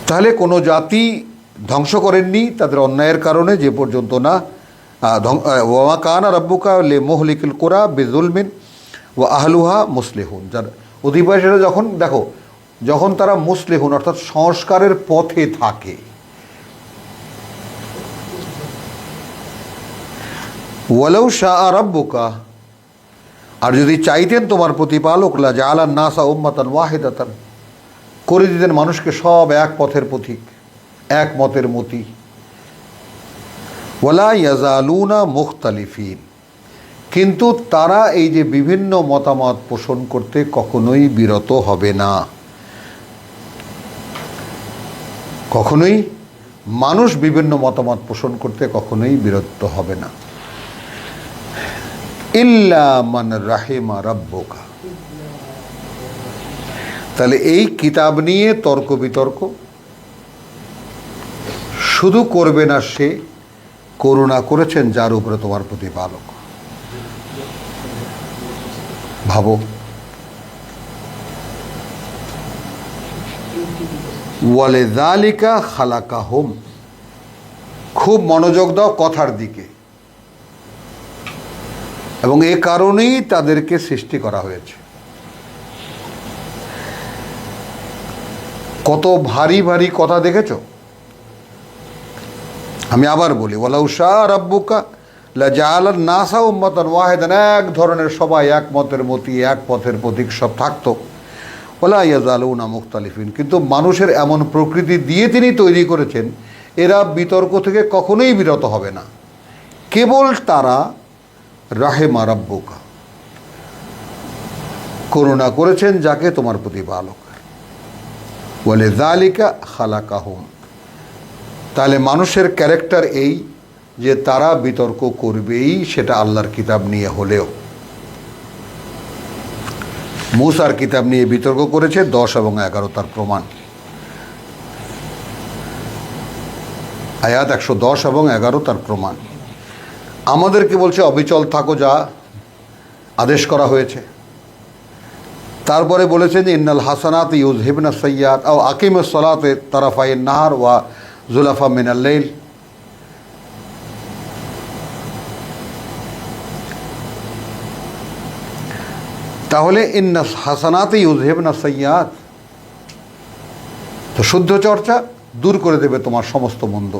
তাহলে কোনো জাতি ধ্বংস করেননি তাদের অন্যায়ের কারণে, যে পর্যন্ত না ওয়া কানা রাব্বুকা লিমুহলিকিল কুরা বিযুলমিন ওয়া আহলুহা মুসলিহুন, যার অধিবাসীরা যখন তারা মুসলিহুন অর্থাৎ সংস্কারের পথে থাকে। ওয়ালাউ শাআ রাব্বুকা, আর যদি চাইতেন তোমার প্রতিপালক, লা জাআলান নাসা উম্মাতান ওয়াহিদাতান, করে দিতেন মানুষকে সব এক পথের পথিক, এক মতের মতি। ওয়ালা ইয়াজালুনা মুখতালিফিন, কিন্তু তারা এই যে বিভিন্ন মতামত পোষণ করতে কখনোই বিরত হবে না, কখনোই মানুষ বিভিন্ন মতামত পোষণ করতে কখনোই বিরত হবে না। ইল্লা মান রাহিমা রাব্বুকা, তাহলে এই কিতাব নিয়ে তর্ক বিতর্ক শুধু করবে না সে, করুণা করেছেন যার উপরে তোমার প্রতিপালক। ভাবো, ওয়ালিযালিকা খালাকাহুম, খুব মনোযোগ দাও কথার দিকে, এবং এ কারণেই তাদেরকে সৃষ্টি করা হয়েছে। কত ভারী ভারী কথা দেখেছ? আমি আবার বলি, ওয়ালাউ শাআ রাব্বুকা লাজাআলান নাসা উম্মাতান ওয়াহিদান, এক ধরনের সবাই, এক মতের মতি, এক পথের প্রতীক সব থাকতো। ওয়ালা ইয়াজালুনা মুখতালিফিন, কিন্তু মানুষের এমন প্রকৃতি দিয়ে তিনি তৈরি করেছেন, এরা বিতর্ক থেকে কখনোই বিরত হবে না। কেবল তারা রাহিমা রাব্বুকা, করুণা করেছেন যাকে তোমার প্রতিপালক। ওয়ালিযালিকা খালাকাহুম, তাহলে মানুষের ক্যারেক্টার এই যে তারা বিতর্ক করবেই, সেটা আল্লাহর কিতাব নিয়ে হলেও। মুসার কিতাব নিয়ে বিতর্ক করেছে, 10 এবং 11 তার প্রমাণ। আয়াত 110 এবং 11 তার প্রমাণ। আমাদেরকে বলছে অবিচল থাকো, যা আদেশ করা হয়েছে। তারপরে বলেছেন যে ইন্নাল হাসানাত ইউযহিবনা সাইয়্যাত আও আকিমুস সালাতা তারাফাইন নাহার ওয়া যুলাফা মিনাল লাইল। তাহলে ইন্নাস হাসানাত ইউযহিবনা সাইয়্যাত, তো শুদ্ধ চর্চা দূর করে দেবে তোমার সমস্ত মন্দ।